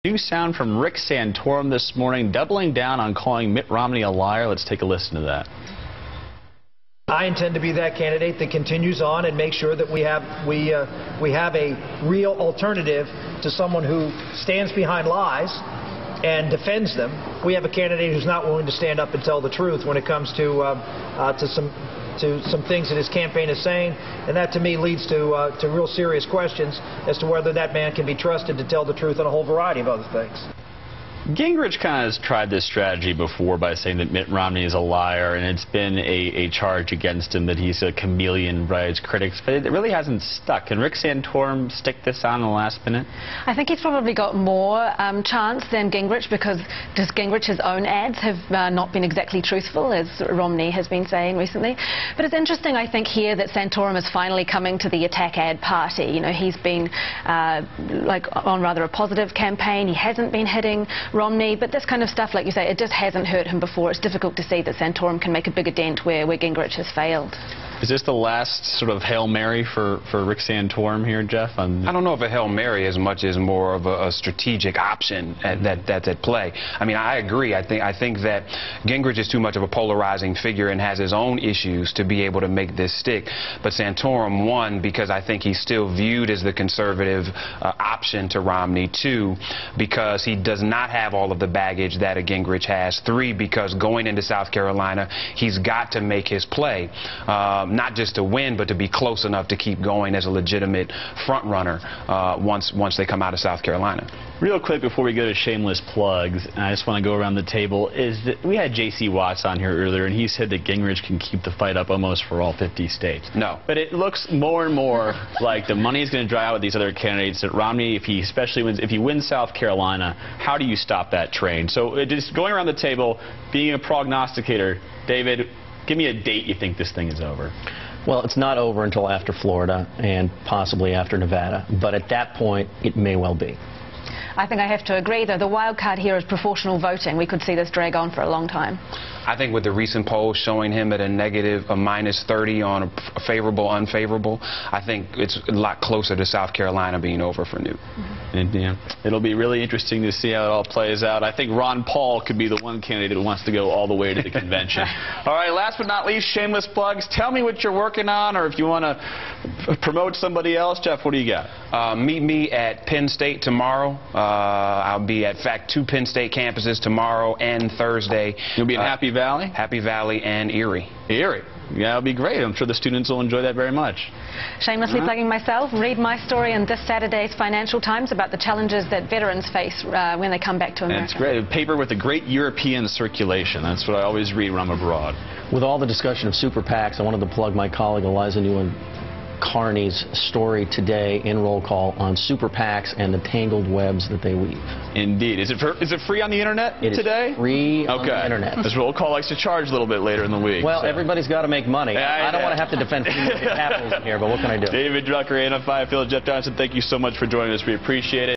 New sound from Rick Santorum this morning, doubling down on calling Mitt Romney a liar. Let's take a listen to that. I intend to be that candidate that continues on and make sure that we have a real alternative to someone who stands behind lies and defends them. We have a candidate who's not willing to stand up and tell the truth when it comes to some things that his campaign is saying, and that to me leads to real serious questions as to whether that man can be trusted to tell the truth on a whole variety of other things. Gingrich kind of has tried this strategy before by saying that Mitt Romney is a liar, and it's been a charge against him that he's a chameleon by his critics, but it really hasn't stuck. Can Rick Santorum stick this on in the last minute? I think he's probably got more chance than Gingrich, because just Gingrich's own ads have not been exactly truthful, as Romney has been saying recently. But it's interesting, I think, here that Santorum is finally coming to the attack ad party. You know, he's been on rather a positive campaign. He hasn't been hitting Romney, but this kind of stuff, like you say, it just hasn't hurt him before. It's difficult to see that Santorum can make a bigger dent where Gingrich has failed. Is this the last sort of Hail Mary for Rick Santorum here, Jeff? I don't know if a Hail Mary as much as more of a strategic option that's at play. I mean, I agree. I think that Gingrich is too much of a polarizing figure and has his own issues to be able to make this stick. But Santorum, one, because I think he's still viewed as the conservative option to Romney. Two, because he does not have all of the baggage that a Gingrich has. Three, because going into South Carolina, he's got to make his play. Not just to win, but to be close enough to keep going as a legitimate front runner once they come out of South Carolina. Real quick before we go to shameless plugs, and I just want to go around the table, is that we had J.C. Watts on here earlier, and he said that Gingrich can keep the fight up almost for all 50 states. No. But it looks more and more like the money is going to dry out with these other candidates, that Romney, if he wins South Carolina, how do you stop that train? So just going around the table, being a prognosticator, David, give me a date you think this thing is over. Well, it's not over until after Florida and possibly after Nevada, but at that point, it may well be. I think I have to agree, though. The wild card here is proportional voting. We could see this drag on for a long time. I think with the recent polls showing him at a minus 30 on a favorable, unfavorable, I think it's a lot closer to South Carolina being over for Newt. And, yeah, it'll be really interesting to see how it all plays out. I think Ron Paul could be the one candidate who wants to go all the way to the convention. All right, last but not least, shameless plugs. Tell me what you're working on, or if you want to promote somebody else. Jeff, what do you got? Meet me at Penn State tomorrow. I'll be at two Penn State campuses tomorrow and Thursday. You'll be in Happy Valley? Happy Valley and Erie. Erie. Yeah, that'll be great. I'm sure the students will enjoy that very much. Shamelessly plugging myself, read my story in this Saturday's Financial Times about the challenges that veterans face when they come back to America. That's great. A paper with a great European circulation. That's what I always read when I'm abroad. With all the discussion of super PACs, I wanted to plug my colleague Eliza Newman Carney's story today in Roll Call on super PACs and the tangled webs that they weave. Indeed. Is it free on the internet today? It is free on the internet. This Roll Call likes to charge a little bit later in the week. Well, everybody's got to make money. I don't want to have to defend capitalism here, but what can I do? David Drucker, ANF5, Phil, Jeff Johnson, thank you so much for joining us. We appreciate it.